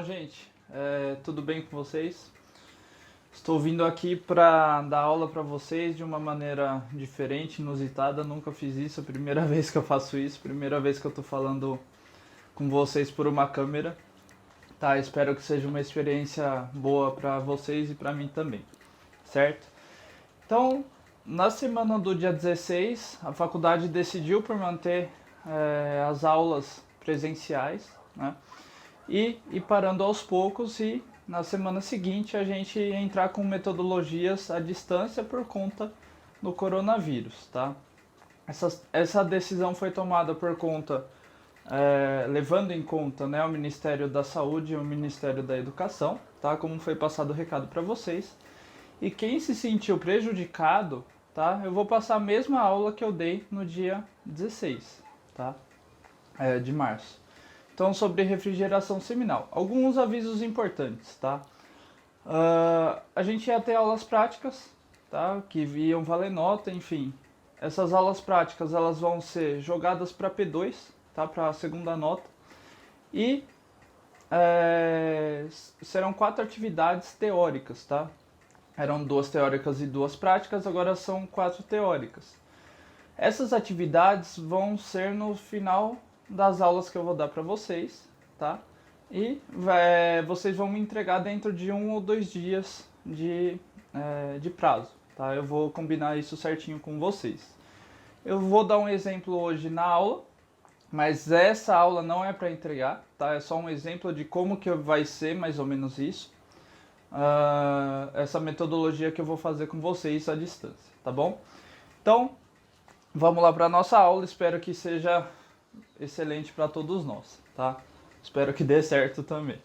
Bom, gente, tudo bem com vocês? Estou vindo aqui para dar aula para vocês de uma maneira diferente, inusitada. Nunca fiz isso, é a primeira vez que eu faço isso, primeira vez que eu estou falando com vocês por uma câmera. Tá, espero que seja uma experiência boa para vocês e para mim também, certo? Então, na semana do dia 16, a faculdade decidiu por manter as aulas presenciais, né? E ir parando aos poucos e na semana seguinte a gente entrar com metodologias à distância por conta do coronavírus, tá? Essa decisão foi tomada por conta, levando em conta, né, o Ministério da Saúde e o Ministério da Educação, tá? Como foi passado o recado para vocês. E quem se sentiu prejudicado, tá? Eu vou passar a mesma aula que eu dei no dia 16, tá? De março. Então, sobre refrigeração seminal. Alguns avisos importantes, tá? A gente ia ter aulas práticas, tá? Que iam valer nota, enfim. Essas aulas práticas, elas vão ser jogadas para P2, tá? Para a segunda nota. E serão 4 atividades teóricas, tá? Eram 2 teóricas e 2 práticas, agora são 4 teóricas. Essas atividades vão ser no final das aulas que eu vou dar para vocês, tá? E vocês vão me entregar dentro de 1 ou 2 dias de prazo, tá? Eu vou combinar isso certinho com vocês. Eu vou dar um exemplo hoje na aula, mas essa aula não é para entregar, tá? É só um exemplo de como que vai ser mais ou menos isso. Essa metodologia que eu vou fazer com vocês à distância, tá bom? Então, vamos lá para a nossa aula, espero que seja excelente para todos nós, tá? Espero que dê certo também.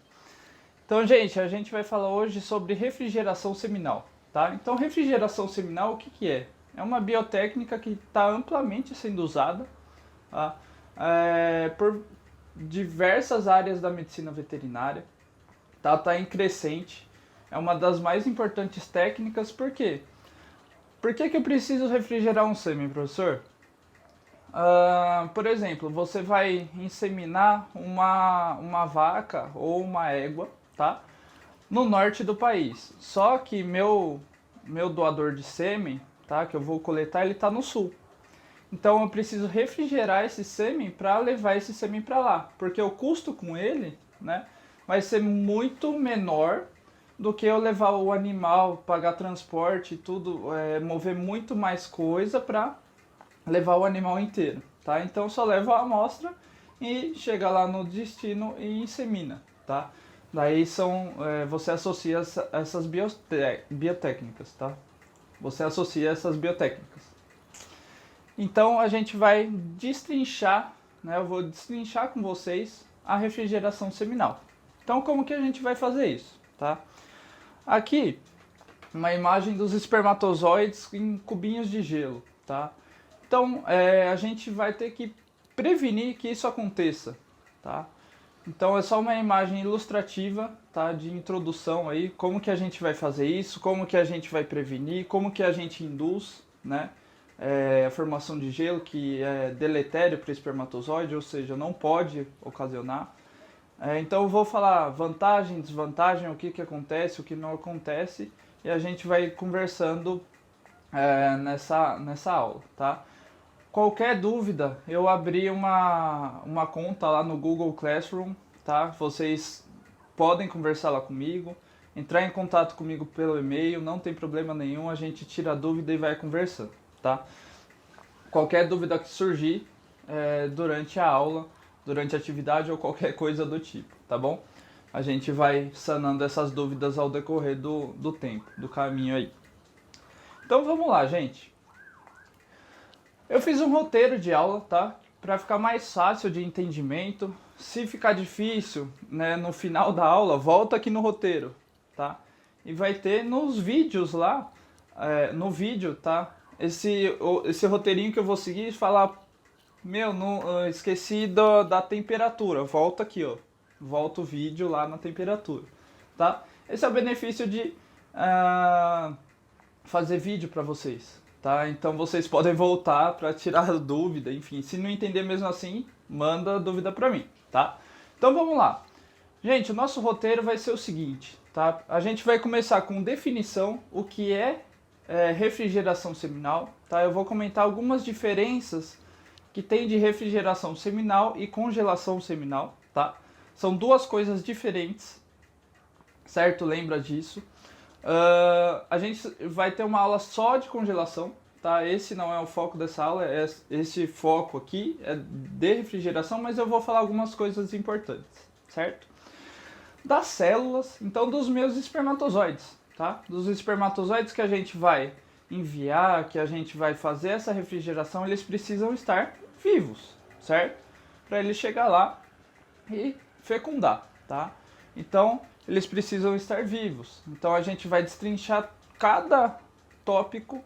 Então, gente, a gente vai falar hoje sobre refrigeração seminal, tá? Então, refrigeração seminal, o que que é? É uma biotécnica que está amplamente sendo usada, tá? Por diversas áreas da medicina veterinária, tá? Tá em crescente, é uma das mais importantes técnicas, por quê? Por que eu preciso refrigerar um sêmen, professor? Por exemplo, você vai inseminar uma vaca ou uma égua, tá? No norte do país. Só que meu doador de sêmen, tá? Que eu vou coletar, ele tá no sul. Então eu preciso refrigerar esse sêmen para levar esse sêmen para lá, porque o custo com ele, né, vai ser muito menor do que eu levar o animal, pagar transporte e tudo, mover muito mais coisa para levar o animal inteiro, tá? Então só leva a amostra e chega lá no destino e insemina, tá? Daí você associa essas biotécnicas, tá? Você associa essas biotécnicas. Então a gente vai destrinchar, né? Eu vou destrinchar com vocês a refrigeração seminal. Então como que a gente vai fazer isso, tá? Aqui uma imagem dos espermatozoides em cubinhos de gelo, tá? Então, a gente vai ter que prevenir que isso aconteça, tá? Então, é só uma imagem ilustrativa, tá? De introdução aí, como que a gente vai fazer isso, como que a gente vai prevenir, como que a gente induz, né? A formação de gelo, que é deletério para o espermatozoide, ou seja, não pode ocasionar. Então, eu vou falar vantagem, desvantagem, o que que acontece, o que não acontece, e a gente vai conversando nessa aula, tá? Qualquer dúvida, eu abri uma conta lá no Google Classroom, tá? Vocês podem conversar lá comigo, entrar em contato comigo pelo e-mail, não tem problema nenhum, a gente tira a dúvida e vai conversando, tá? Qualquer dúvida que surgir durante a aula, durante a atividade ou qualquer coisa do tipo, tá bom? A gente vai sanando essas dúvidas ao decorrer do tempo, do caminho aí. Então vamos lá, gente. Eu fiz um roteiro de aula, tá? Para ficar mais fácil de entendimento. Se ficar difícil, né, no final da aula, volta aqui no roteiro, tá? E vai ter nos vídeos lá, no vídeo, tá? Esse roteirinho que eu vou seguir e falar, esqueci da temperatura. Volta aqui, ó. Volta o vídeo lá na temperatura, tá? Esse é o benefício de fazer vídeo para vocês, tá? Então vocês podem voltar para tirar dúvida, enfim, se não entender mesmo assim, manda dúvida para mim, tá? Então vamos lá. Gente, o nosso roteiro vai ser o seguinte, tá? A gente vai começar com definição, o que é refrigeração seminal, tá? Eu vou comentar algumas diferenças que tem de refrigeração seminal e congelação seminal, tá? São duas coisas diferentes, certo? Lembra disso. A gente vai ter uma aula só de congelação, tá? Esse não é o foco dessa aula, esse foco aqui é de refrigeração, mas eu vou falar algumas coisas importantes, certo? Das células, então dos meus espermatozoides, tá? Dos espermatozoides que a gente vai enviar, que a gente vai fazer essa refrigeração, eles precisam estar vivos, certo? Para ele chegar lá e fecundar, tá? Então, eles precisam estar vivos. Então, a gente vai destrinchar cada tópico,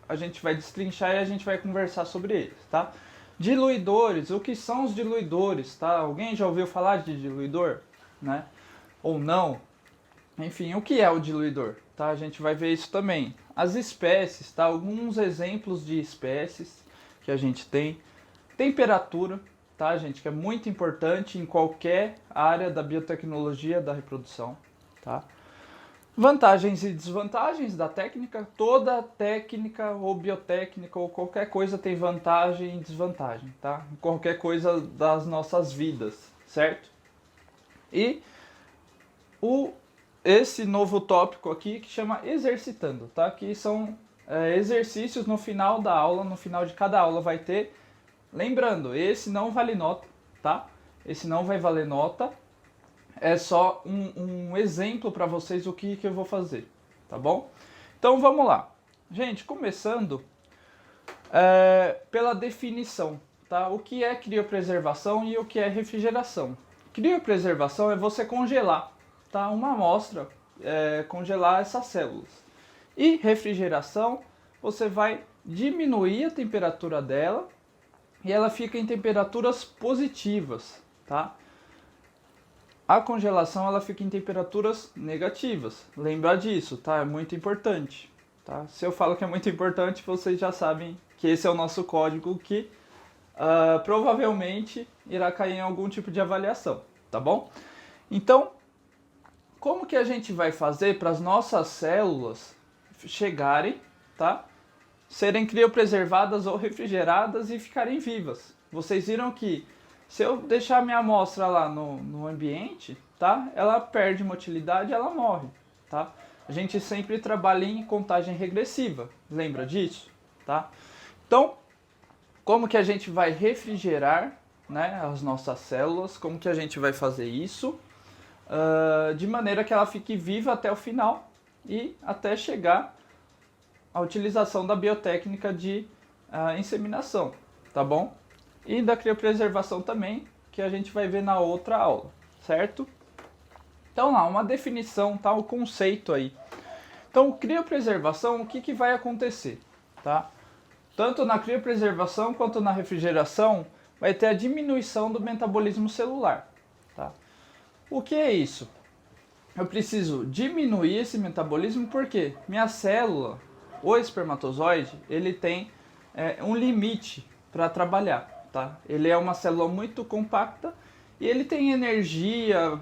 a gente vai destrinchar e a gente vai conversar sobre eles, tá? Diluidores, o que são os diluidores, tá? Alguém já ouviu falar de diluidor, né? Ou não? Enfim, o que é o diluidor, tá? A gente vai ver isso também. As espécies, tá? Alguns exemplos de espécies que a gente tem. Temperatura, tá, gente? Que é muito importante em qualquer área da biotecnologia da reprodução, tá? Vantagens e desvantagens da técnica. Toda técnica ou biotécnica ou qualquer coisa tem vantagem e desvantagem, tá? Qualquer coisa das nossas vidas, certo? E esse novo tópico aqui que chama exercitando, tá? Que são exercícios no final da aula, no final de cada aula vai ter. Lembrando, esse não vale nota, tá? Esse não vai valer nota. É só um exemplo para vocês o que eu vou fazer, tá bom? Então vamos lá. Gente, começando pela definição, tá? O que é criopreservação e o que é refrigeração? Criopreservação é você congelar, tá? Uma amostra, congelar essas células. E refrigeração, você vai diminuir a temperatura dela e ela fica em temperaturas positivas, tá? A congelação ela fica em temperaturas negativas. Lembra disso, tá? É muito importante, tá? Se eu falo que é muito importante, vocês já sabem que esse é o nosso código que provavelmente irá cair em algum tipo de avaliação, tá bom? Então, como que a gente vai fazer para as nossas células chegarem, tá? Serem criopreservadas ou refrigeradas e ficarem vivas? Vocês viram que se eu deixar minha amostra lá no ambiente, tá? Ela perde motilidade, ela morre, tá? A gente sempre trabalha em contagem regressiva, lembra disso, tá? Então, como que a gente vai refrigerar, né, as nossas células? Como que a gente vai fazer isso? De maneira que ela fique viva até o final e até chegar à utilização da biotécnica de inseminação, tá bom? E da criopreservação também, que a gente vai ver na outra aula, certo? Então lá, uma definição, tá? O conceito aí. Então, criopreservação, o que vai acontecer, tá? Tanto na criopreservação quanto na refrigeração, vai ter a diminuição do metabolismo celular, tá? O que é isso? Eu preciso diminuir esse metabolismo porque minha célula, o espermatozoide, ele tem um limite para trabalhar. Tá? Ele é uma célula muito compacta e ele tem energia,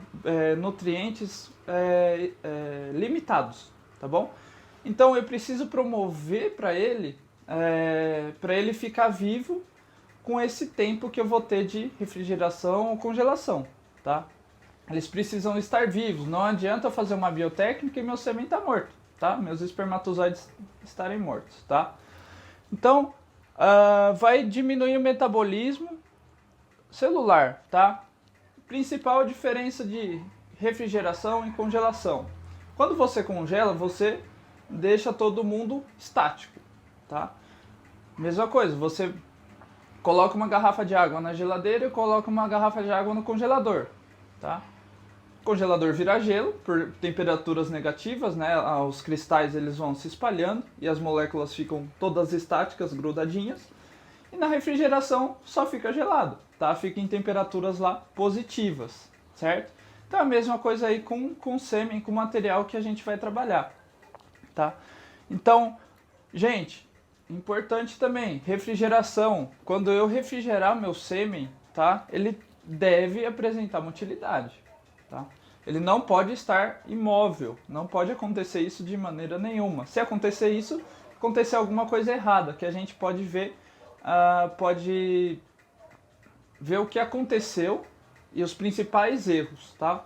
nutrientes limitados, tá bom? Então eu preciso promover para ele ficar vivo com esse tempo que eu vou ter de refrigeração ou congelação, tá? Eles precisam estar vivos, não adianta eu fazer uma biotécnica e meu sêmen está morto, tá? Meus espermatozoides estarem mortos, tá? Então, vai diminuir o metabolismo celular, tá? Principal diferença de refrigeração e congelação. Quando você congela, você deixa todo mundo estático, tá? Mesma coisa, você coloca uma garrafa de água na geladeira e coloca uma garrafa de água no congelador, tá? O congelador vira gelo por temperaturas negativas, né? Os cristais eles vão se espalhando e as moléculas ficam todas estáticas, grudadinhas. E na refrigeração só fica gelado, tá? Fica em temperaturas lá positivas, certo? Então a mesma coisa aí com sêmen, com o material que a gente vai trabalhar, tá? Então, gente, importante também, refrigeração. Quando eu refrigerar meu sêmen, tá? Ele deve apresentar motilidade, tá? Ele não pode estar imóvel, não pode acontecer isso de maneira nenhuma. Se acontecer isso, acontecer alguma coisa errada, que a gente pode ver o que aconteceu e os principais erros, tá?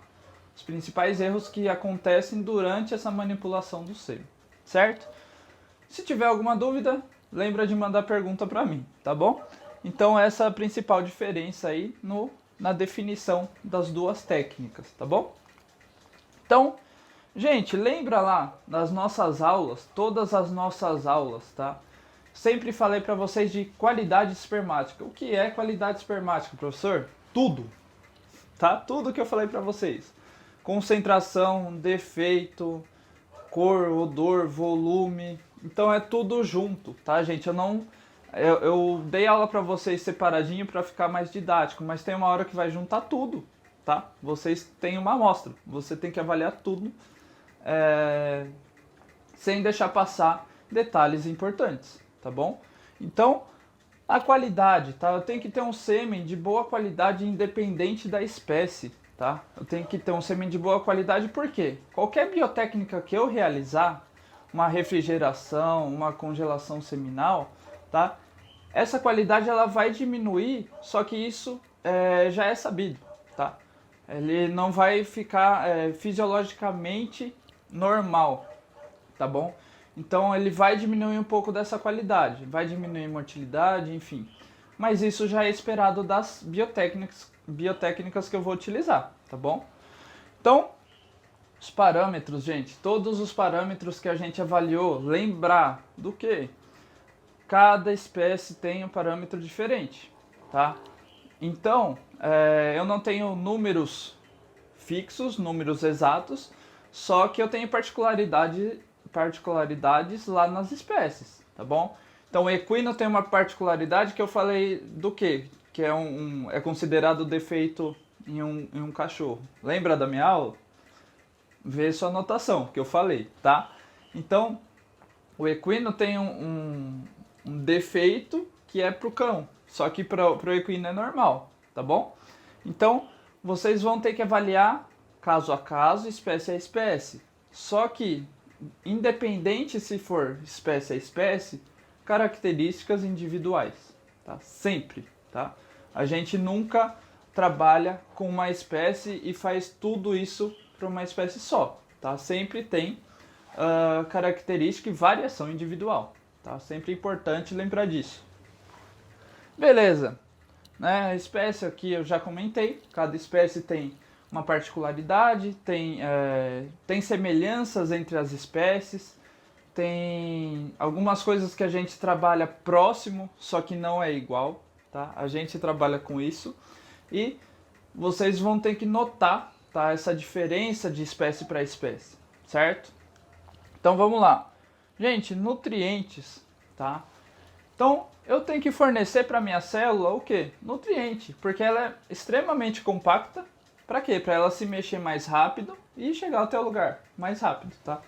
Os principais erros que acontecem durante essa manipulação do sêmen, certo? Se tiver alguma dúvida, lembra de mandar pergunta para mim, tá bom? Então essa é a principal diferença aí na definição das duas técnicas, tá bom? Então, gente, lembra lá das nossas aulas, todas as nossas aulas, tá? Sempre falei para vocês de qualidade espermática. O que é qualidade espermática, professor? Tudo, tá? Tudo que eu falei para vocês. Concentração, defeito, cor, odor, volume. Então é tudo junto, tá, gente? Eu dei aula para vocês separadinho para ficar mais didático, mas tem uma hora que vai juntar tudo, tá? Vocês têm uma amostra, você tem que avaliar tudo sem deixar passar detalhes importantes, tá bom? Então, a qualidade, tá? Eu tenho que ter um sêmen de boa qualidade independente da espécie, tá? Eu tenho que ter um sêmen de boa qualidade porque qualquer biotécnica que eu realizar, uma refrigeração, uma congelação seminal, tá? Essa qualidade ela vai diminuir, só que isso já é sabido, tá? Ele não vai ficar fisiologicamente normal, tá bom? Então ele vai diminuir um pouco dessa qualidade, vai diminuir a motilidade, enfim. Mas isso já é esperado das biotécnicas que eu vou utilizar, tá bom? Então, os parâmetros, gente, todos os parâmetros que a gente avaliou, lembrar do que? Cada espécie tem um parâmetro diferente, tá? Então, eu não tenho números fixos, números exatos, só que eu tenho particularidades lá nas espécies, tá bom? Então, o equino tem uma particularidade que eu falei do quê? Que é considerado defeito em um cachorro. Lembra da minha aula? Vê sua anotação, que eu falei, tá? Então, o equino tem um defeito que é pro cão, só que pro equino é normal, tá bom? Então, vocês vão ter que avaliar caso a caso, espécie a espécie. Só que, independente se for espécie a espécie, características individuais, tá? Sempre, tá? A gente nunca trabalha com uma espécie e faz tudo isso para uma espécie só, tá? Sempre tem característica e variação individual, tá? Sempre é importante lembrar disso. Beleza, né? A espécie aqui eu já comentei, cada espécie tem uma particularidade, tem semelhanças entre as espécies, tem algumas coisas que a gente trabalha próximo, só que não é igual, tá? A gente trabalha com isso e vocês vão ter que notar, tá, essa diferença de espécie para espécie, certo? Então vamos lá. Gente, nutrientes, tá? Então eu tenho que fornecer para minha célula o quê? Nutriente, porque ela é extremamente compacta. Para quê? Para ela se mexer mais rápido e chegar até o lugar mais rápido, tá?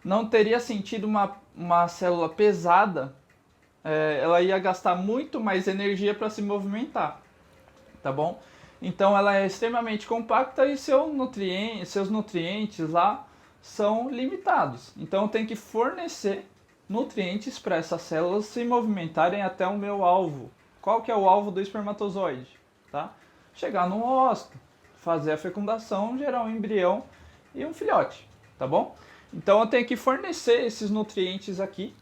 Não teria sentido uma célula pesada, ela ia gastar muito mais energia para se movimentar, tá bom? Então ela é extremamente compacta e seus nutrientes lá são limitados. Então eu tenho que fornecer nutrientes para essas células se movimentarem até o meu alvo. Qual que é o alvo do espermatozoide? Tá? Chegar num óvulo, fazer a fecundação, gerar um embrião e um filhote, tá bom? Então eu tenho que fornecer esses nutrientes aqui,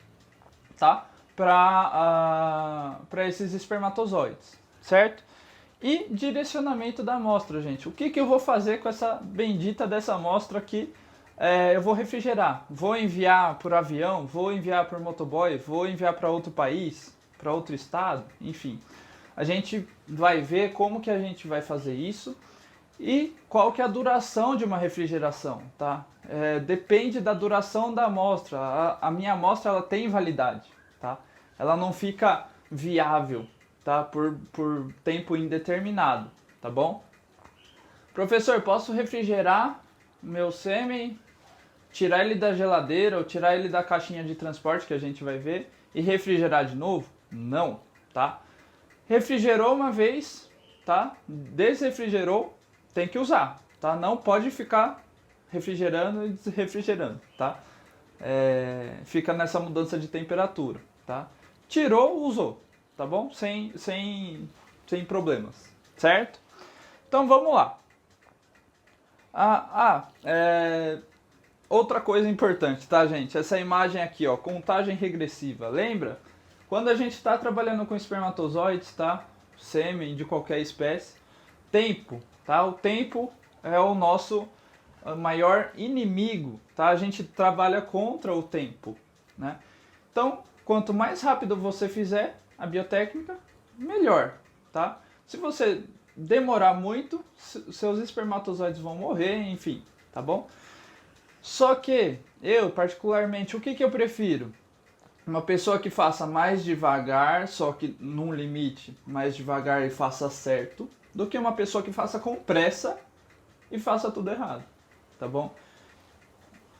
tá? Para esses espermatozoides, certo? E direcionamento da amostra, gente. O que eu vou fazer com essa bendita dessa amostra que eu vou refrigerar? Vou enviar por avião? Vou enviar por motoboy? Vou enviar para outro país? Para outro estado? Enfim, a gente vai ver como que a gente vai fazer isso e qual que é a duração de uma refrigeração, tá? Depende da duração da amostra. A minha amostra ela tem validade, tá? Ela não fica viável, tá? Por tempo indeterminado, tá bom? Professor, posso refrigerar meu sêmen, tirar ele da geladeira ou tirar ele da caixinha de transporte que a gente vai ver e refrigerar de novo? Não, tá? Refrigerou uma vez, tá? Desrefrigerou, tem que usar, tá? Não pode ficar refrigerando e desrefrigerando, tá? Fica nessa mudança de temperatura, tá? Tirou, usou, tá bom? Sem problemas, certo? Então vamos lá. Outra coisa importante, tá, gente? Essa imagem aqui, ó, contagem regressiva. Lembra? Quando a gente está trabalhando com espermatozoides, tá? Sêmen de qualquer espécie, tempo, tá? O tempo é o nosso maior inimigo, tá? A gente trabalha contra o tempo, né? Então, quanto mais rápido você fizer a biotécnica, melhor, tá? Se você demorar muito, seus espermatozoides vão morrer, enfim, tá bom? Só que eu, particularmente, o que eu prefiro? Uma pessoa que faça mais devagar, só que num limite, mais devagar e faça certo, do que uma pessoa que faça com pressa e faça tudo errado, tá bom?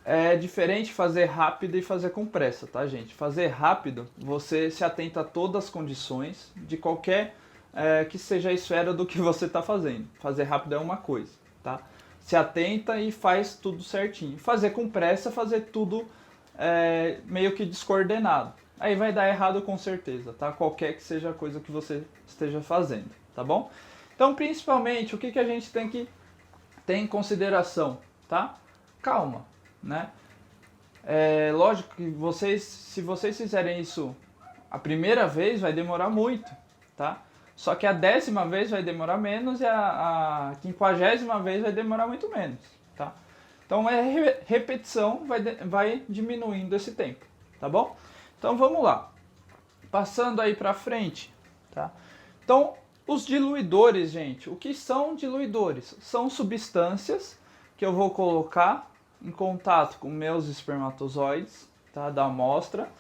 É diferente fazer rápido e fazer com pressa, tá, gente? Fazer rápido, você se atenta a todas as condições de qualquer que seja a esfera do que você está fazendo. Fazer rápido é uma coisa, tá? Se atenta e faz tudo certinho. Fazer com pressa, fazer tudo meio que descoordenado. Aí vai dar errado com certeza, tá? Qualquer que seja a coisa que você esteja fazendo, tá bom? Então, principalmente, o que a gente tem que ter em consideração, tá? Calma, né? Lógico que se vocês fizerem isso a primeira vez, vai demorar muito, tá? Só que a 10ª vez vai demorar menos e a 50ª vez vai demorar muito menos, tá? Então, repetição vai diminuindo esse tempo, tá bom? Então, vamos lá. Passando aí pra frente, tá? Então, os diluidores, gente. O que são diluidores? São substâncias que eu vou colocar em contato com meus espermatozoides, tá? Da amostra,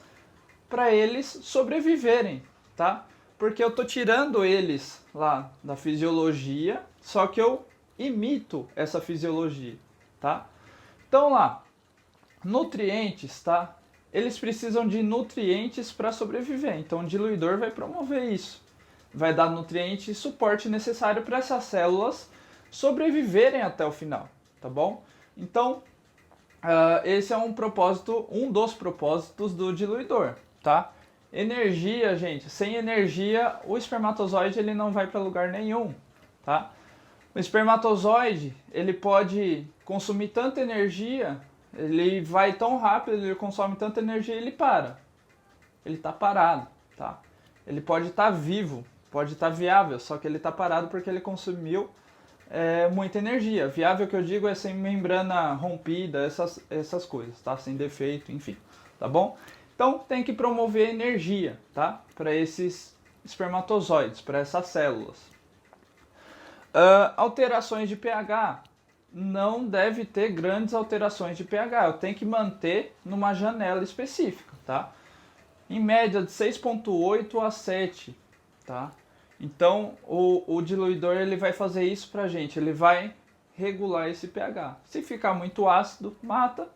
para eles sobreviverem, tá? Porque eu tô tirando eles lá da fisiologia, só que eu imito essa fisiologia, tá? Então lá, nutrientes, tá? Eles precisam de nutrientes para sobreviver, então o diluidor vai promover isso. Vai dar nutriente e suporte necessário para essas células sobreviverem até o final, tá bom? Então, esse é um dos propósitos do diluidor, tá? Energia, gente. Sem energia, o espermatozoide ele não vai para lugar nenhum, tá? O espermatozoide, ele pode consumir tanta energia, ele vai tão rápido, ele consome tanta energia e ele para. Ele está parado, tá? Ele pode estar vivo, pode estar viável, só que ele está parado porque ele consumiu muita energia. Viável que eu digo é sem membrana rompida, essas coisas, tá? Sem defeito, enfim, tá bom? Então tem que promover energia, tá? Para esses espermatozoides, para essas células. Alterações de pH. Não deve ter grandes alterações de pH. Eu tenho que manter numa janela específica, tá? Em média de 6,8 a 7, tá? Então o diluidor ele vai fazer isso pra gente. Ele vai regular esse pH. Se ficar muito ácido, mata.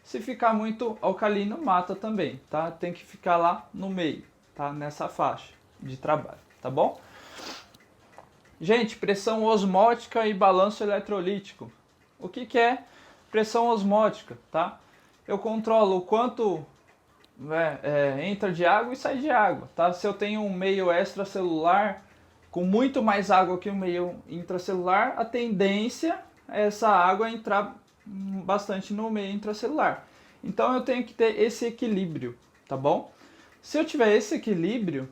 Se ficar muito alcalino, mata também, tá? Tem que ficar lá no meio, tá? Nessa faixa de trabalho, tá bom? Gente, pressão osmótica e balanço eletrolítico. O que é pressão osmótica, tá? Eu controlo o quanto entra de água e sai de água, tá? Se eu tenho um meio extracelular com muito mais água que o meio intracelular, a tendência é essa água entrar bastante no meio intracelular. Então eu tenho que ter esse equilíbrio, tá bom? Se eu tiver esse equilíbrio,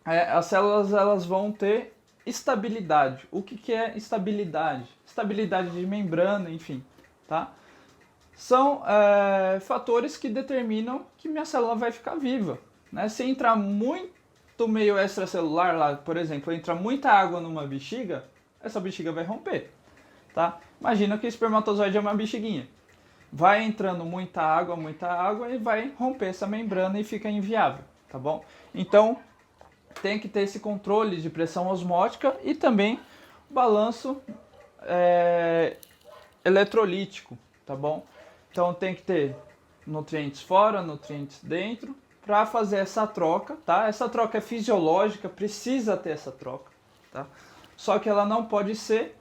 as células elas vão ter estabilidade. O que é estabilidade? Estabilidade de membrana, enfim, tá? São fatores que determinam que minha célula vai ficar viva, né? Se entrar muito meio extracelular lá, por exemplo, entrar muita água numa bexiga, essa bexiga vai romper, tá? Imagina que o espermatozoide é uma bexiguinha. Vai entrando muita água e vai romper essa membrana e fica inviável, tá bom? Então, tem que ter esse controle de pressão osmótica e também balanço eletrolítico, tá bom? Então tem que ter nutrientes fora, nutrientes dentro, para fazer essa troca, tá? Essa troca é fisiológica, precisa ter essa troca, tá? só que ela não pode ser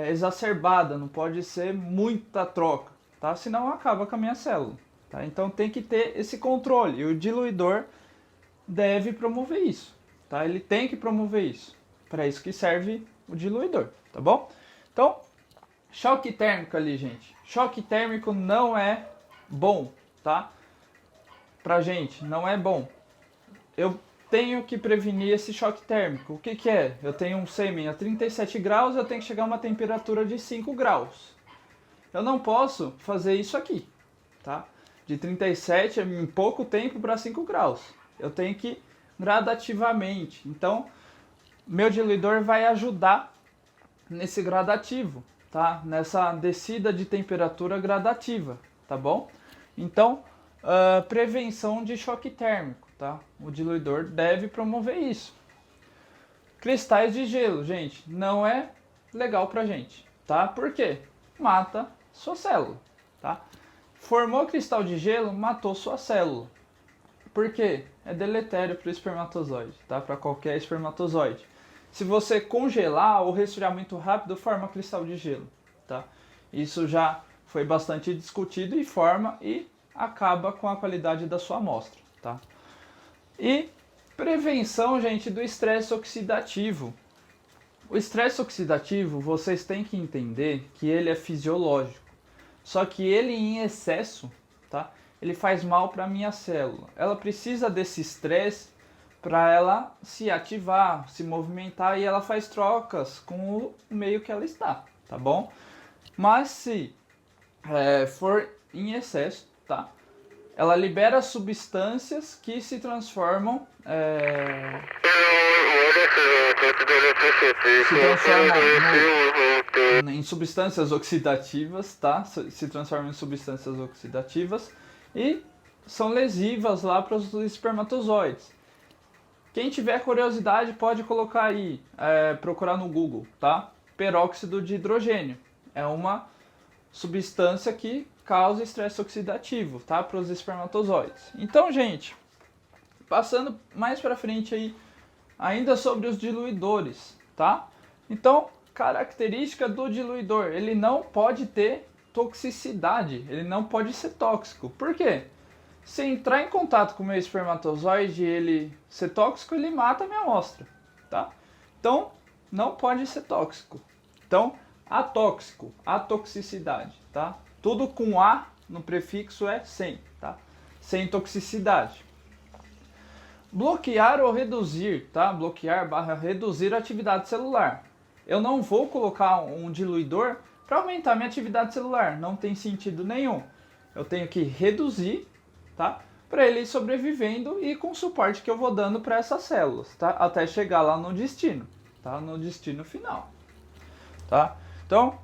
exacerbada, não pode ser muita troca, tá? Senão acaba com a minha célula, tá? Então tem que ter esse controle, e o diluidor deve promover isso, tá? Ele tem que promover isso, para isso que serve o diluidor, tá bom? Então, choque térmico ali, gente. Choque térmico não é bom, tá? Pra gente, não é bom. Eu tenho que prevenir esse choque térmico. O que que é? Eu tenho um sêmen a 37 graus, eu tenho que chegar a uma temperatura de 5 graus. Eu não posso fazer isso aqui, tá? De 37 em pouco tempo para 5 graus. Eu tenho que gradativamente. Então, meu diluidor vai ajudar nesse gradativo, tá? Nessa descida de temperatura gradativa, tá bom? Então, prevenção de choque térmico, tá? O diluidor deve promover isso. Cristais de gelo, gente, não é legal pra gente, tá? Por quê? Mata sua célula, tá? Formou cristal de gelo, matou sua célula. Por quê? É deletério para o espermatozoide, tá? Para qualquer espermatozoide. Se você congelar, o resfriamento rápido forma cristal de gelo, tá? Isso já foi bastante discutido e forma e acaba com a qualidade da sua amostra, tá? E prevenção, gente, do estresse oxidativo. O estresse oxidativo, vocês têm que entender que ele é fisiológico. Só que ele em excesso, tá? Ele faz mal para a minha célula. Ela precisa desse estresse para ela se ativar, se movimentar, e ela faz trocas com o meio que ela está, tá bom? Mas se for em excesso, tá? Ela libera substâncias que se transformam em substâncias oxidativas, tá? Se transformam em substâncias oxidativas e são lesivas lá para os espermatozoides. Quem tiver curiosidade pode colocar aí, procurar no Google, tá? Peróxido de hidrogênio. É uma substância que causa estresse oxidativo, tá? Para os espermatozoides. Então, gente, passando mais para frente aí, ainda sobre os diluidores, tá? Então, característica do diluidor, ele não pode ter toxicidade, ele não pode ser tóxico. Por quê? Se entrar em contato com o meu espermatozoide e ele ser tóxico, ele mata a minha amostra, tá? Então, não pode ser tóxico. Então, atóxico, atoxicidade, tá? Tudo com A no prefixo é sem, tá? Sem toxicidade. Bloquear ou reduzir, tá? Bloquear / reduzir a atividade celular. Eu não vou colocar um diluidor para aumentar minha atividade celular, não tem sentido nenhum. Eu tenho que reduzir, tá? Para ele ir sobrevivendo e com o suporte que eu vou dando para essas células, tá? Até chegar lá no destino, tá? No destino final, tá? Então,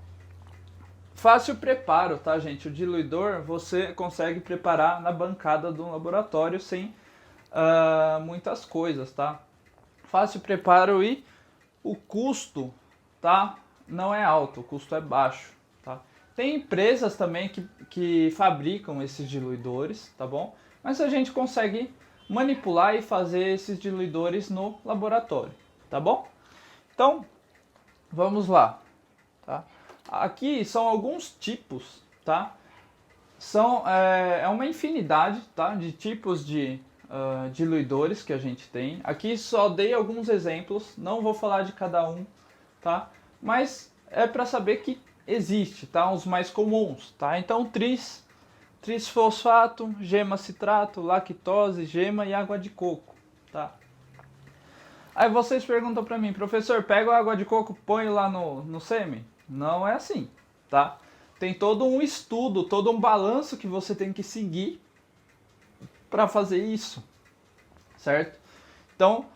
fácil preparo, tá, gente? O diluidor você consegue preparar na bancada do laboratório sem muitas coisas, tá? Fácil preparo e o custo, tá? Não é alto, o custo é baixo, tá? Tem empresas também que fabricam esses diluidores, tá bom? Mas a gente consegue manipular e fazer esses diluidores no laboratório, tá bom? Então, vamos lá, tá? Aqui são alguns tipos, tá? É uma infinidade, tá? De tipos de diluidores que a gente tem. Aqui só dei alguns exemplos, não vou falar de cada um, tá? Mas é para saber que existe, tá? Os mais comuns, tá? Então, trisfosfato, gema citrato, lactose, gema e água de coco, tá? Aí vocês perguntam para mim, professor, pega a água de coco, põe lá no sêmen? Não é assim, tá? Tem todo um estudo, todo um balanço que você tem que seguir para fazer isso, certo? Então,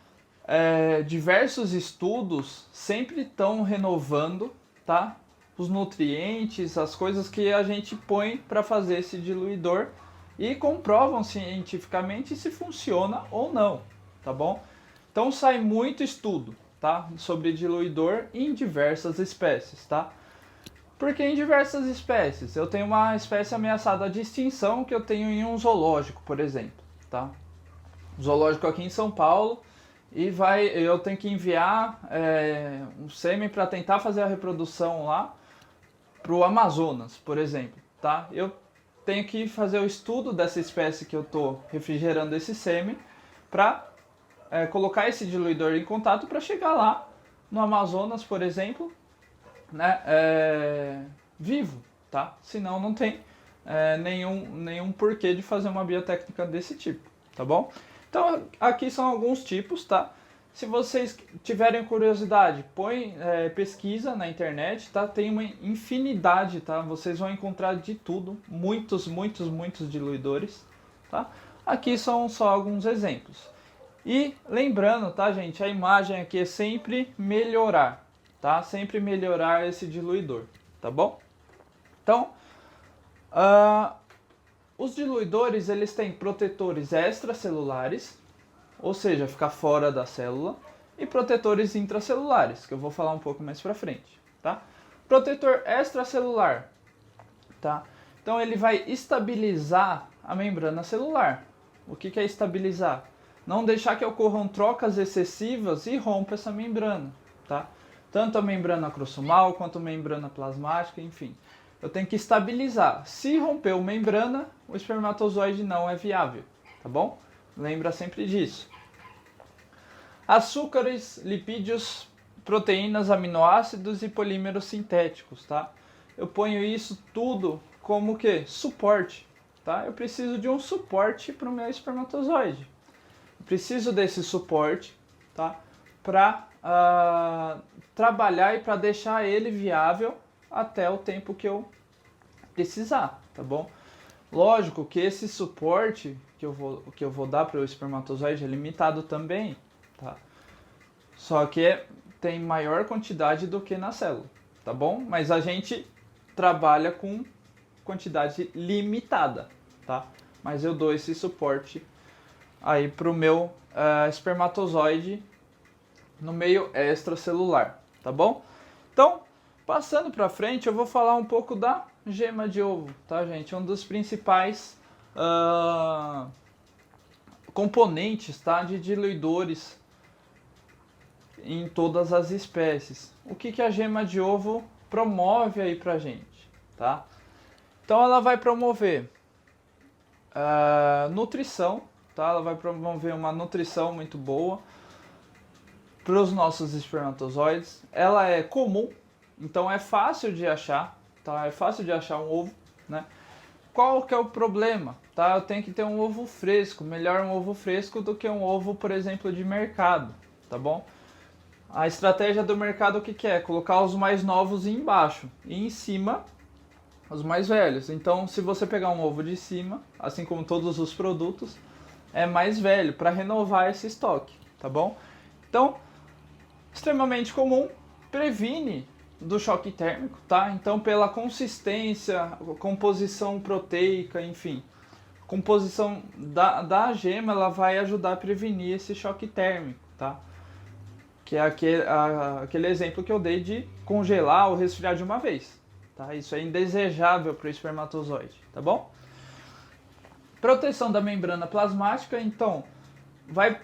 diversos estudos sempre estão renovando, tá? Os nutrientes, as coisas que a gente põe para fazer esse diluidor e comprovam cientificamente se funciona ou não, tá bom? Então sai muito estudo, tá? Sobre diluidor em diversas espécies, tá? Porque em diversas espécies, eu tenho uma espécie ameaçada de extinção que eu tenho em um zoológico, por exemplo, tá? Zoológico aqui em São Paulo, e eu tenho que enviar um sêmen para tentar fazer a reprodução lá para o Amazonas, por exemplo, tá? Eu tenho que fazer o estudo dessa espécie que eu estou refrigerando esse sêmen para colocar esse diluidor em contato para chegar lá no Amazonas, por exemplo, né, vivo, tá? Senão não tem nenhum porquê de fazer uma biotécnica desse tipo, tá bom? Então aqui são alguns tipos, tá? Se vocês tiverem curiosidade, pesquisa na internet, tá? Tem uma infinidade, tá? Vocês vão encontrar de tudo, muitos diluidores, tá? Aqui são só alguns exemplos. E lembrando, tá, gente, a imagem aqui é sempre melhorar, tá? Sempre melhorar esse diluidor, tá bom? Então, os diluidores, eles têm protetores extracelulares, ou seja, ficar fora da célula, e protetores intracelulares, que eu vou falar um pouco mais pra frente, tá? Protetor extracelular, tá? Então ele vai estabilizar a membrana celular. O que é estabilizar? Não deixar que ocorram trocas excessivas e rompa essa membrana, tá? Tanto a membrana crossomal quanto a membrana plasmática, enfim. Eu tenho que estabilizar. Se rompeu membrana, o espermatozoide não é viável, tá bom? Lembra sempre disso. Açúcares, lipídios, proteínas, aminoácidos e polímeros sintéticos, tá? Eu ponho isso tudo como que? Suporte, tá? Eu preciso de um suporte para o meu espermatozoide. Eu preciso desse suporte, tá? Para trabalhar e para deixar ele viável até o tempo que eu precisar, tá bom? Lógico que esse suporte que eu vou dar para o espermatozoide é limitado também, tá? Só que tem maior quantidade do que na célula, tá bom? Mas a gente trabalha com quantidade limitada, tá? Mas eu dou esse suporte aí pro meu espermatozoide no meio extracelular, tá bom? Então, passando para frente, eu vou falar um pouco da gema de ovo, tá, gente? Um dos principais componentes, tá, de diluidores em todas as espécies. O que a gema de ovo promove aí pra gente, tá? Então ela vai promover nutrição, tá? Ela vai promover uma nutrição muito boa para os nossos espermatozoides. Ela é comum, então é fácil de achar, tá? É fácil de achar um ovo, né? Qual que é o problema? Tá? Eu tenho que ter um ovo fresco, melhor um ovo fresco do que um ovo, por exemplo, de mercado, tá bom? A estratégia do mercado o que é? Colocar os mais novos embaixo e em cima os mais velhos. Então, se você pegar um ovo de cima, assim como todos os produtos, é mais velho para renovar esse estoque, tá bom? Então, extremamente comum, previne do choque térmico, tá? Então, pela consistência, composição proteica, enfim, composição da gema, ela vai ajudar a prevenir esse choque térmico, tá? Que é aquele exemplo que eu dei de congelar ou resfriar de uma vez, tá? Isso é indesejável para o espermatozoide, tá bom? Proteção da membrana plasmática, então, vai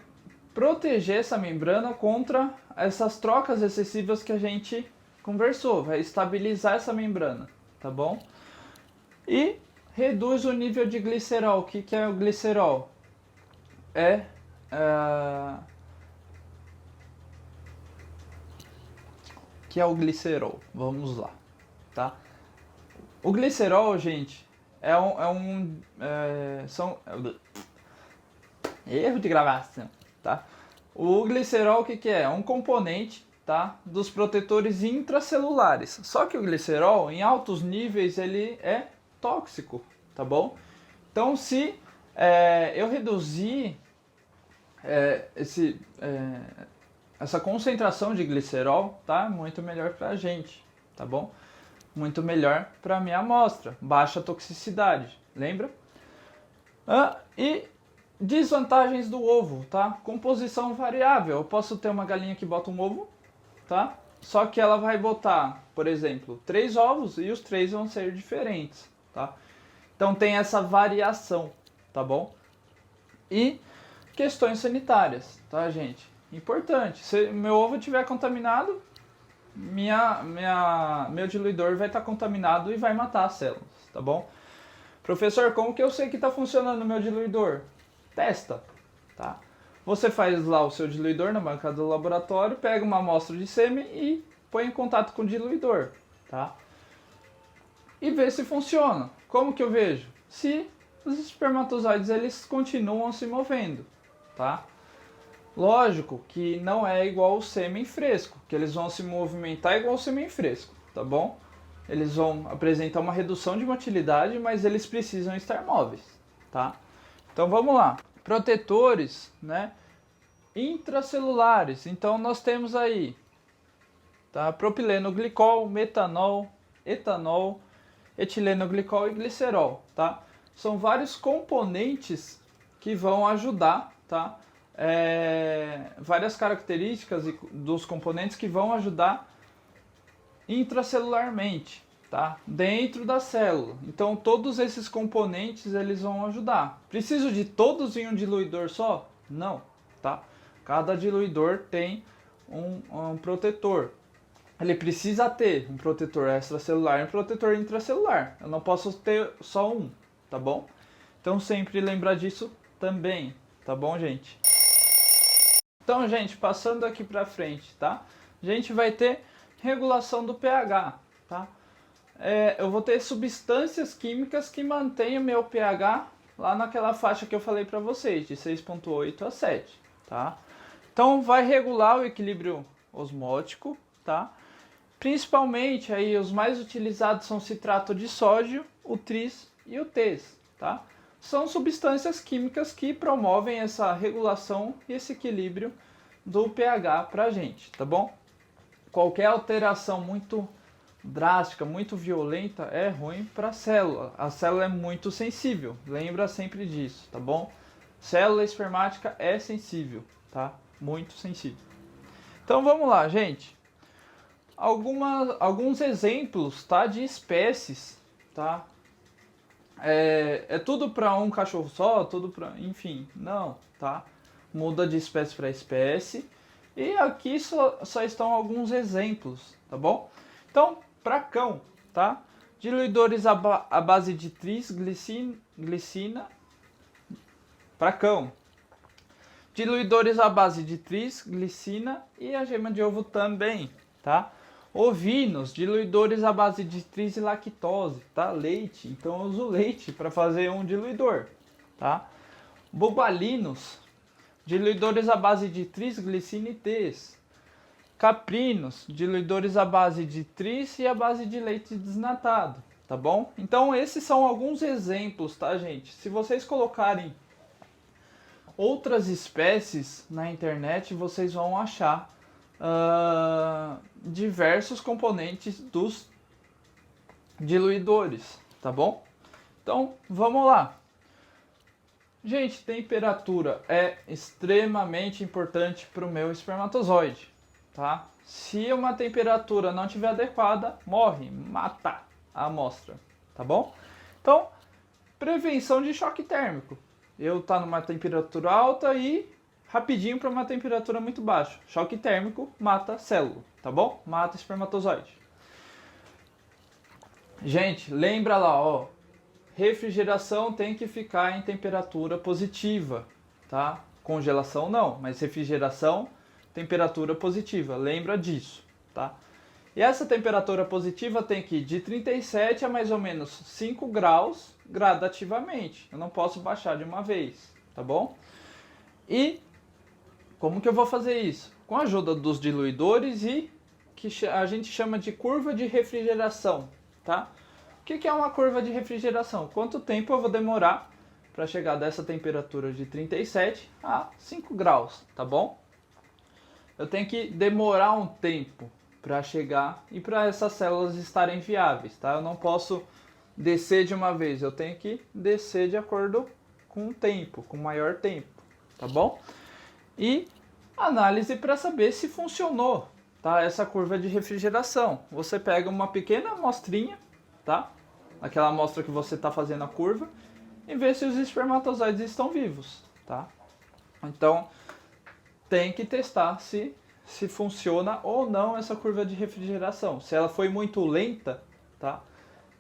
proteger essa membrana contra essas trocas excessivas que a gente conversou, vai estabilizar essa membrana, tá bom? E reduz o nível de glicerol. O que é o glicerol? Que é o glicerol? Vamos lá, tá? O glicerol, gente, erro de gravação, tá? O glicerol, o que é? É um componente, tá, dos protetores intracelulares. Só que o glicerol, em altos níveis, ele é tóxico, tá bom? Então, se eu reduzir essa concentração de glicerol, tá, muito melhor pra gente, tá bom? Muito melhor para minha amostra, baixa toxicidade, lembra? E desvantagens do ovo, tá? Composição variável. Eu posso ter uma galinha que bota um ovo, tá? Só que ela vai botar, por exemplo, 3 ovos e os 3 vão ser diferentes, tá? Então tem essa variação, tá bom? E questões sanitárias, tá, gente? importante. Se meu ovo estiver contaminado, meu diluidor vai estar contaminado e vai matar as células, tá bom? Professor, como que eu sei que está funcionando o meu diluidor? Testa, tá? Você faz lá o seu diluidor na bancada do laboratório, pega uma amostra de sêmen e põe em contato com o diluidor, tá? E vê se funciona. Como que eu vejo? Se os espermatozoides eles continuam se movendo, tá? Lógico que não é igual o sêmen fresco, que eles vão se movimentar igual o sêmen fresco, tá bom? Eles vão apresentar uma redução de motilidade, mas eles precisam estar móveis, tá? Então vamos lá. Protetores, né? Intracelulares. Então nós temos aí, tá? Propileno glicol, metanol, etanol, etileno glicol e glicerol, tá? São vários componentes que vão ajudar, tá? Várias características dos componentes que vão ajudar intracelularmente, tá? Dentro da célula. Então todos esses componentes eles vão ajudar. Preciso de todos em um diluidor só? Não, tá? Cada diluidor tem um protetor. Ele precisa ter um protetor extracelular e um protetor intracelular. Eu não posso ter só um, tá bom? Então sempre lembrar disso também, tá bom, gente? Então, gente, passando aqui pra frente, tá? A gente vai ter regulação do pH, tá? Eu vou ter substâncias químicas que mantêm o meu pH lá naquela faixa que eu falei pra vocês, de 6,8 a 7, tá? Então, vai regular o equilíbrio osmótico, tá? Principalmente, aí, os mais utilizados são o citrato de sódio, o tris e o tes, tá? São substâncias químicas que promovem essa regulação e esse equilíbrio do pH pra gente, tá bom? Qualquer alteração muito drástica, muito violenta é ruim para a célula. A célula é muito sensível, lembra sempre disso, tá bom? Célula espermática é sensível, tá? Muito sensível. Então vamos lá, gente. Alguns exemplos, tá, de espécies, tá? É tudo para um cachorro só, tudo para, enfim, não, tá? Muda de espécie para espécie. E aqui só estão alguns exemplos, tá bom? Então, para cão, tá? Diluidores à base de trisglicina para cão. Diluidores à base de trisglicina e a gema de ovo também, tá? Ovinos, diluidores à base de tris e lactose, tá? Leite, então eu uso leite para fazer um diluidor, tá? Bubalinos, diluidores à base de trisglicina e tes. Caprinos, diluidores à base de tris e à base de leite desnatado, tá bom? Então esses são alguns exemplos, tá, gente? Se vocês colocarem outras espécies na internet, vocês vão achar diversos componentes dos diluidores, tá bom? Então, vamos lá. Gente, temperatura é extremamente importante para o meu espermatozoide, tá? Se uma temperatura não estiver adequada, morre, mata a amostra, tá bom? Então, prevenção de choque térmico. Eu tá numa temperatura alta e rapidinho para uma temperatura muito baixa. Choque térmico mata a célula, tá bom? Mata espermatozoide. Gente, lembra lá, ó. Refrigeração tem que ficar em temperatura positiva, tá? Congelação não, mas refrigeração, temperatura positiva. Lembra disso, tá? E essa temperatura positiva tem que ir de 37 a mais ou menos 5 graus gradativamente. Eu não posso baixar de uma vez, tá bom? E como que eu vou fazer isso? Com a ajuda dos diluidores e que a gente chama de curva de refrigeração, tá? O que é uma curva de refrigeração? Quanto tempo eu vou demorar para chegar dessa temperatura de 37 a 5 graus, tá bom? Eu tenho que demorar um tempo para chegar e para essas células estarem viáveis, tá? Eu não posso descer de uma vez, eu tenho que descer de acordo com o tempo, com maior tempo, tá bom? E análise para saber se funcionou, tá? Essa curva de refrigeração. Você pega uma pequena amostrinha, tá? Aquela amostra que você está fazendo a curva e vê se os espermatozoides estão vivos, tá? Então, tem que testar se funciona ou não essa curva de refrigeração. Se ela foi muito lenta, tá?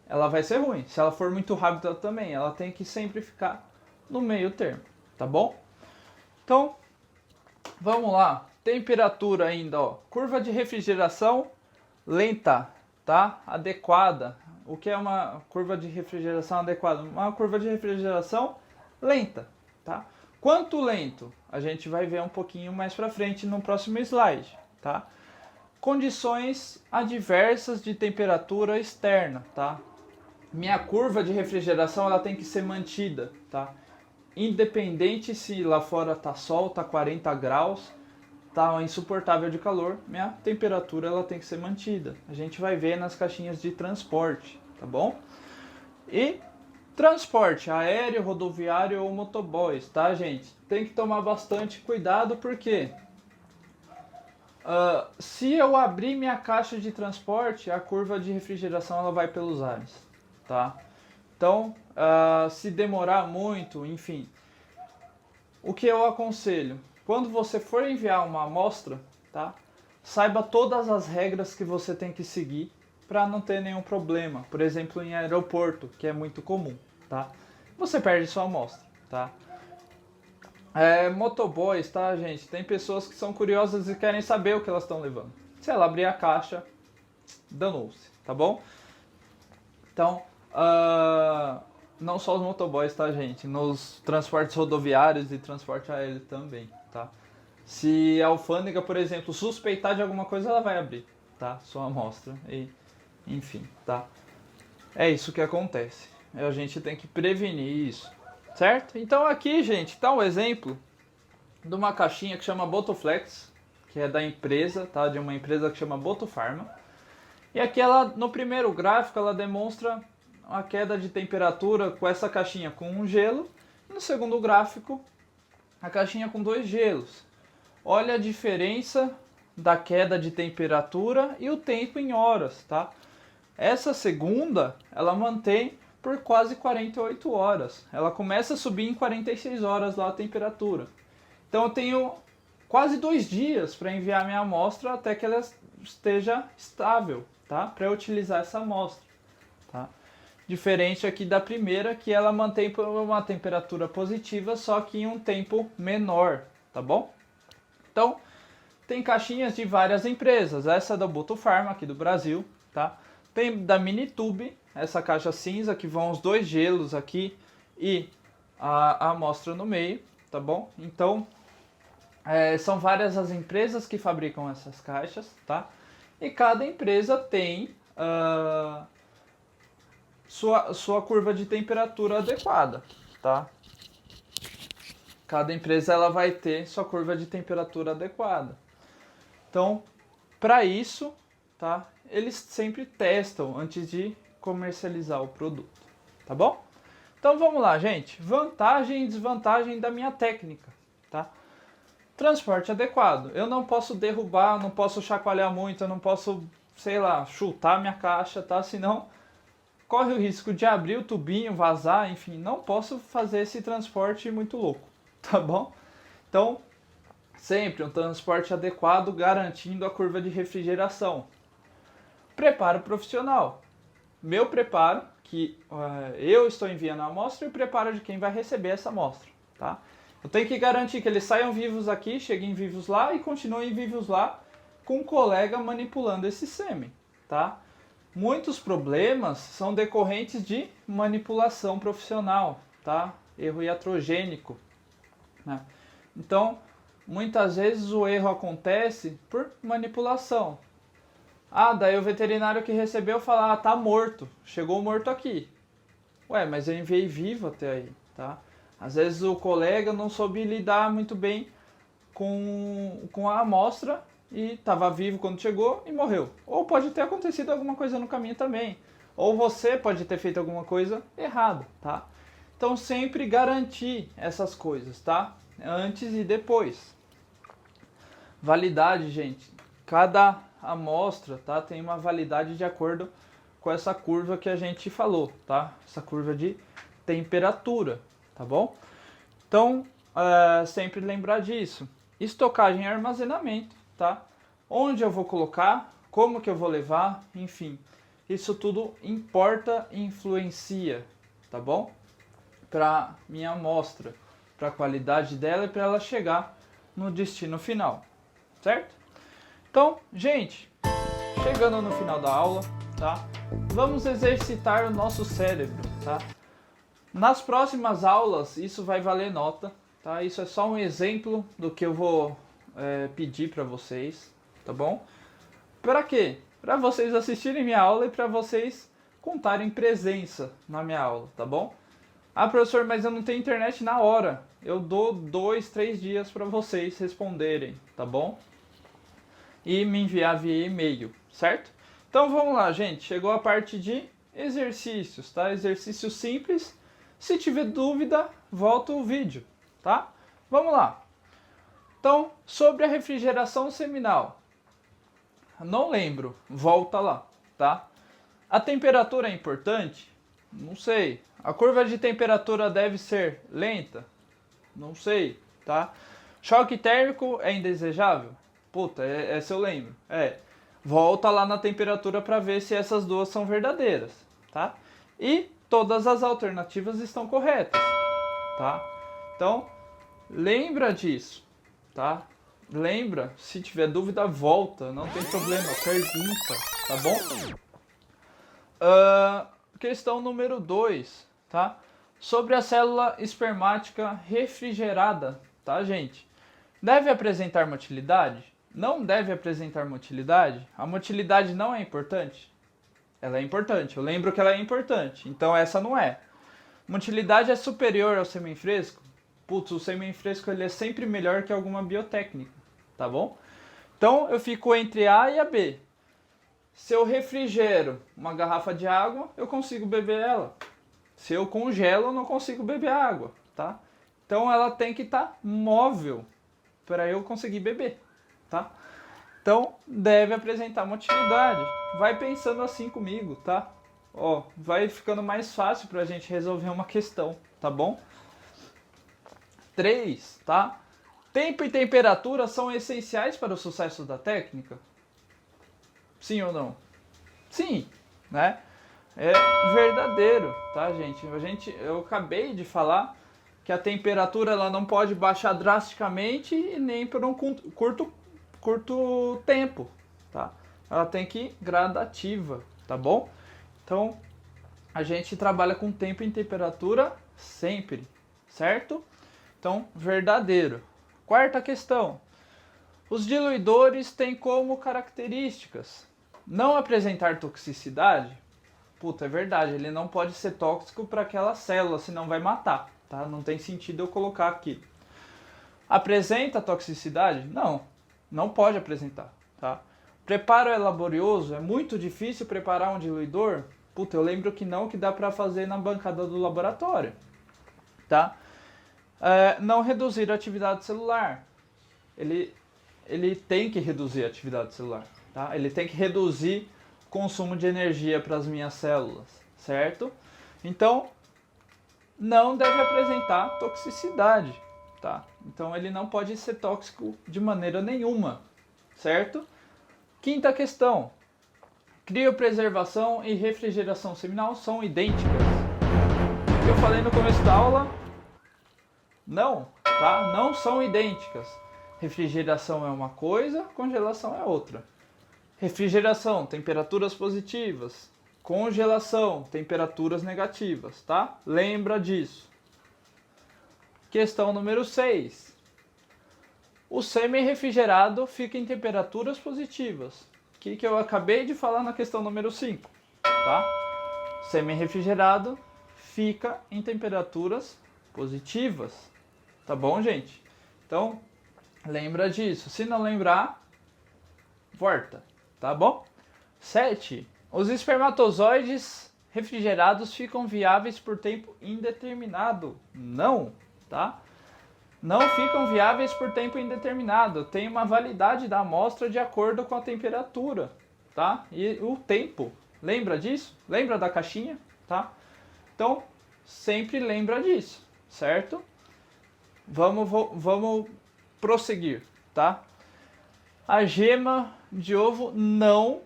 Ela vai ser ruim. Se ela for muito rápida também, ela tem que sempre ficar no meio termo, tá bom? Então, vamos lá. Temperatura ainda, ó. Curva de refrigeração lenta, tá? Adequada. O que é uma curva de refrigeração adequada? Uma curva de refrigeração lenta, tá? Quanto lento? A gente vai ver um pouquinho mais para frente no próximo slide, tá? Condições adversas de temperatura externa, tá? Minha curva de refrigeração ela tem que ser mantida, tá? Independente se lá fora tá sol, tá 40 graus, tá insuportável de calor, minha temperatura ela tem que ser mantida. A gente vai ver nas caixinhas de transporte, tá bom? E transporte aéreo, rodoviário ou motoboys, tá, gente? Tem que tomar bastante cuidado porque se eu abrir minha caixa de transporte, a curva de refrigeração ela vai pelos ares, tá? Então, se demorar muito, enfim, o que eu aconselho? Quando você for enviar uma amostra, tá? Saiba todas as regras que você tem que seguir para não ter nenhum problema. Por exemplo, em aeroporto, que é muito comum, tá? Você perde sua amostra, tá? Motoboys, tá, gente? Tem pessoas que são curiosas e querem saber o que elas estão levando. Se ela abrir a caixa, danou-se, tá bom? Então, não só os motoboys, tá, gente? Nos transportes rodoviários e transporte aéreo também, tá? Se a alfândega, por exemplo, suspeitar de alguma coisa, ela vai abrir, tá? Sua amostra e, enfim, tá? É isso que acontece. A gente tem que prevenir isso, certo? Então aqui, gente, tá um exemplo de uma caixinha que chama Botoflex, que é da empresa, tá? De uma empresa que chama Botofarma. E aqui ela, no primeiro gráfico, ela demonstra a queda de temperatura com essa caixinha com um gelo. No segundo gráfico, a caixinha com 2 gelos. Olha a diferença da queda de temperatura e o tempo em horas, tá? Essa segunda, ela mantém por quase 48 horas. Ela começa a subir em 46 horas lá a temperatura. Então eu tenho quase 2 dias para enviar minha amostra até que ela esteja estável, tá? Para eu utilizar essa amostra, tá? Diferente aqui da primeira, que ela mantém por uma temperatura positiva, só que em um tempo menor, tá bom? Então, tem caixinhas de várias empresas. Essa é da Botofarma, aqui do Brasil, tá? Tem da Minitube, essa caixa cinza, que vão os 2 gelos aqui e a amostra no meio, tá bom? Então, são várias as empresas que fabricam essas caixas, tá? E cada empresa tem sua curva de temperatura adequada, tá? Cada empresa ela vai ter sua curva de temperatura adequada. Então, para isso, tá? Eles sempre testam antes de comercializar o produto, tá bom? Então vamos lá, gente. Vantagem e desvantagem da minha técnica, tá? Transporte adequado. Eu não posso derrubar, não posso chacoalhar muito, eu não posso, sei lá, chutar minha caixa, tá? Senão corre o risco de abrir o tubinho, vazar, enfim, não posso fazer esse transporte muito louco, tá bom? Então, sempre um transporte adequado garantindo a curva de refrigeração. Preparo profissional. Meu preparo, que eu estou enviando a amostra, e o preparo de quem vai receber essa amostra, tá? Eu tenho que garantir que eles saiam vivos aqui, cheguem vivos lá e continuem vivos lá com um colega manipulando esse sêmen, tá? Muitos problemas são decorrentes de manipulação profissional, tá? Erro iatrogênico, né? Então, muitas vezes o erro acontece por manipulação. Daí o veterinário que recebeu fala, tá morto, chegou morto aqui. Ué, mas eu enviei vivo até aí, tá? Às vezes o colega não soube lidar muito bem com a amostra e estava vivo quando chegou e morreu. Ou pode ter acontecido alguma coisa no caminho também. Ou você pode ter feito alguma coisa errada, tá? Então sempre garantir essas coisas, tá? Antes e depois. Validade, gente. Cada amostra, tá, tem uma validade de acordo com essa curva que a gente falou, tá? Essa curva de temperatura, tá bom? Então, sempre lembrar disso. estocagem e armazenamento, tá? Onde eu vou colocar, como que eu vou levar, enfim. Isso tudo importa e influencia, tá bom? Para minha amostra, para a qualidade dela e para ela chegar no destino final, certo? Então, gente, chegando no final da aula, tá? Vamos exercitar o nosso cérebro, tá? Nas próximas aulas, isso vai valer nota, tá? Isso é só um exemplo do que eu vou pedir para vocês, tá bom? Para quê? Para vocês assistirem minha aula e para vocês contarem presença na minha aula, tá bom? Ah, professor, mas eu não tenho internet na hora. Eu dou 2, 3 dias para vocês responderem, tá bom? E me enviar via e-mail, certo? Então vamos lá, gente. Chegou a parte de exercícios, tá? Exercício simples. Se tiver dúvida, volta o vídeo, tá? Vamos lá. Então, sobre a refrigeração seminal. Não lembro, volta lá, tá? A temperatura é importante? Não sei. A curva de temperatura deve ser lenta? Não sei, tá? Choque térmico é indesejável? Puta, essa eu lembro. Volta lá na temperatura para ver se essas duas são verdadeiras, tá? E todas as alternativas estão corretas, tá? Então, lembra disso, tá? Lembra, se tiver dúvida, volta, não tem problema, pergunta, tá bom? Questão número 2, tá? Sobre a célula espermática refrigerada, tá, gente? Deve apresentar motilidade? Não deve apresentar motilidade? A motilidade não é importante? Ela é importante, eu lembro que ela é importante, então essa não é. Motilidade é superior ao sêmen-fresco? Putz, o sêmen-fresco ele é sempre melhor que alguma biotécnica, tá bom? Então eu fico entre A e a B. Se eu refrigero uma garrafa de água, eu consigo beber ela. Se eu congelo, eu não consigo beber a água, tá? Então ela tem que estar móvel para eu conseguir beber, tá? Então deve apresentar motilidade. Vai pensando assim comigo, tá? Ó, vai ficando mais fácil para a gente resolver uma questão, tá bom? 3, tá? Tempo e temperatura são essenciais para o sucesso da técnica? Sim ou não? Sim, né? É verdadeiro, tá, gente? Eu acabei de falar que a temperatura ela não pode baixar drasticamente e nem por um curto tempo, tá? Ela tem que ir gradativa, tá bom? Então, a gente trabalha com tempo e temperatura sempre, certo? Então, verdadeiro. Quarta questão. Os diluidores têm como características não apresentar toxicidade? Puta, é verdade, ele não pode ser tóxico para aquela célula, senão vai matar, tá? Não tem sentido eu colocar aqui. Apresenta toxicidade? Não, não pode apresentar, tá? Preparo é laborioso? É muito difícil preparar um diluidor? Puta, eu lembro que não, que dá para fazer na bancada do laboratório, tá? Não reduzir a atividade celular. Ele tem que reduzir a atividade celular, tá? Ele tem que reduzir o consumo de energia para as minhas células, certo? Então, não deve apresentar toxicidade, tá? Então, ele não pode ser tóxico de maneira nenhuma, certo? Quinta questão. Criopreservação e refrigeração seminal são idênticas? O que eu falei no começo da aula? Não, tá? Não são idênticas. Refrigeração é uma coisa, congelação é outra. Refrigeração, temperaturas positivas. Congelação, temperaturas negativas, tá? Lembra disso. Questão número 6. O semi-refrigerado fica em temperaturas positivas. O que eu acabei de falar na questão número 5, tá? Semi-refrigerado fica em temperaturas positivas. Tá bom, gente? Então, lembra disso. Se não lembrar, volta. Tá bom? 7. Os espermatozoides refrigerados ficam viáveis por tempo indeterminado? Não, tá? Não ficam viáveis por tempo indeterminado. Tem uma validade da amostra de acordo com a temperatura, tá? E o tempo. Lembra disso? Lembra da caixinha, tá? Então, sempre lembra disso, certo? Vamos prosseguir, tá? A gema de ovo não,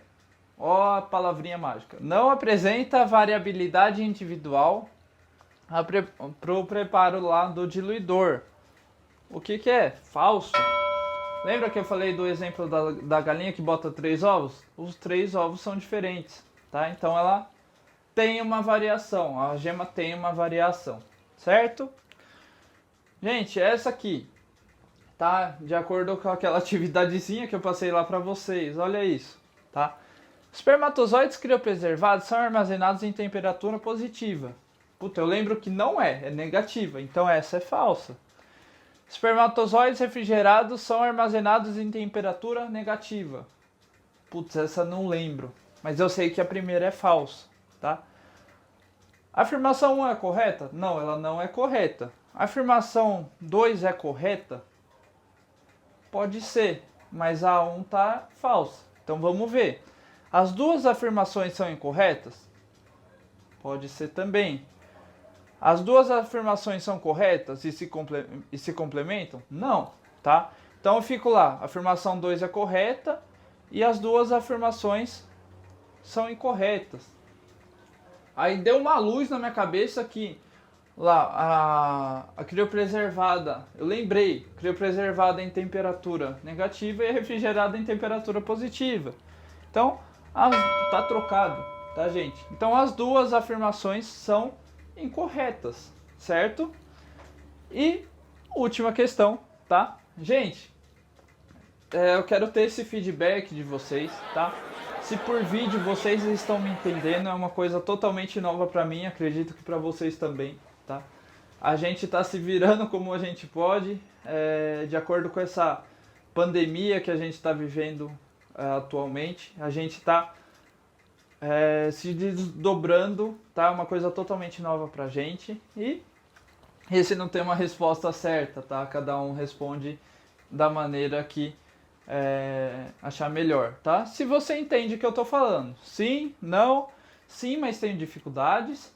ó a palavrinha mágica, não apresenta variabilidade individual para o preparo lá do diluidor. O que é? Falso. Lembra que eu falei do exemplo da galinha que bota 3 ovos? Os 3 ovos são diferentes, tá? Então ela tem uma variação, a gema tem uma variação, certo? Gente, essa aqui, tá? De acordo com aquela atividadezinha que eu passei lá pra vocês, olha isso, tá? Espermatozoides criopreservados são armazenados em temperatura positiva. Puta, eu lembro que não é negativa, então essa é falsa. Espermatozoides refrigerados são armazenados em temperatura negativa. Putz, essa não lembro, mas eu sei que a primeira é falsa, tá? A afirmação 1 é correta? Não, ela não é correta. A afirmação 2 é correta? Pode ser, mas a 1 tá falsa. Então vamos ver. As duas afirmações são incorretas? Pode ser também. As duas afirmações são corretas e se complementam? Não, tá? Então eu fico lá, a afirmação 2 é correta e as duas afirmações são incorretas. Aí deu uma luz na minha cabeça que lá, a criopreservada, eu lembrei, criopreservada em temperatura negativa e refrigerada em temperatura positiva. Então, tá trocado, tá, gente? Então as duas afirmações são incorretas, certo? E última questão, tá? Gente, eu quero ter esse feedback de vocês, tá? Se por vídeo vocês estão me entendendo, é uma coisa totalmente nova pra mim, acredito que pra vocês também, tá? A gente tá se virando como a gente pode, de acordo com essa pandemia que a gente tá vivendo atualmente. A gente tá se desdobrando, tá? Uma coisa totalmente nova pra gente. E esse não tem uma resposta certa, tá? Cada um responde da maneira que achar melhor, tá? Se você entende o que eu tô falando. Sim, não, sim, mas tenho dificuldades.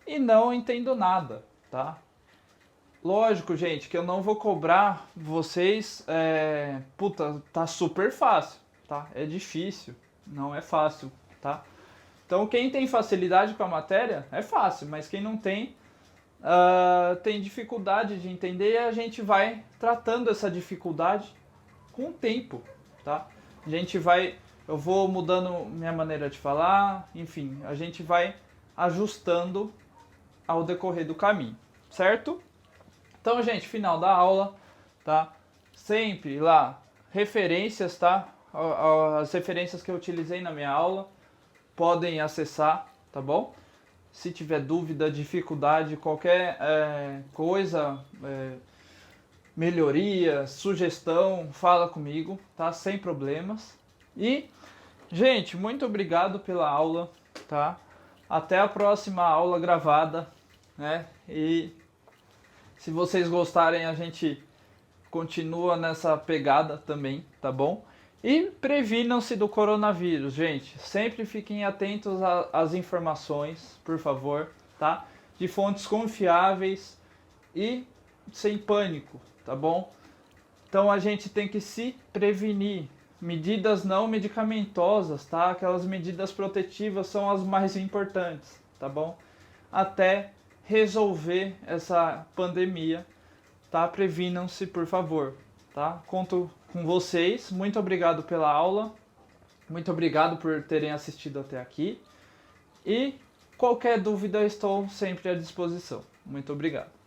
E não entendo nada, tá? Lógico, gente, que eu não vou cobrar vocês. Puta, tá super fácil, tá? É difícil, não é fácil, tá? Então, quem tem facilidade com a matéria é fácil, mas quem não tem, tem dificuldade de entender e a gente vai tratando essa dificuldade com o tempo, tá? Eu vou mudando minha maneira de falar, enfim, a gente vai ajustando ao decorrer do caminho, certo? Então, gente, final da aula, tá? Sempre lá, referências, tá? As referências que eu utilizei na minha aula, podem acessar, tá bom? Se tiver dúvida, dificuldade, qualquer coisa, melhoria, sugestão, fala comigo, tá? Sem problemas. E, gente, muito obrigado pela aula, tá? Até a próxima aula gravada, né? E se vocês gostarem, a gente continua nessa pegada também, tá bom? E previnam-se do coronavírus, gente. Sempre fiquem atentos às informações, por favor, tá? De fontes confiáveis e sem pânico, tá bom? Então a gente tem que se prevenir. Medidas não medicamentosas, tá? Aquelas medidas protetivas são as mais importantes, tá bom? Até resolver essa pandemia, tá? Previnam-se, por favor, tá? Conto com vocês. Muito obrigado pela aula. Muito obrigado por terem assistido até aqui. E qualquer dúvida, estou sempre à disposição. Muito obrigado.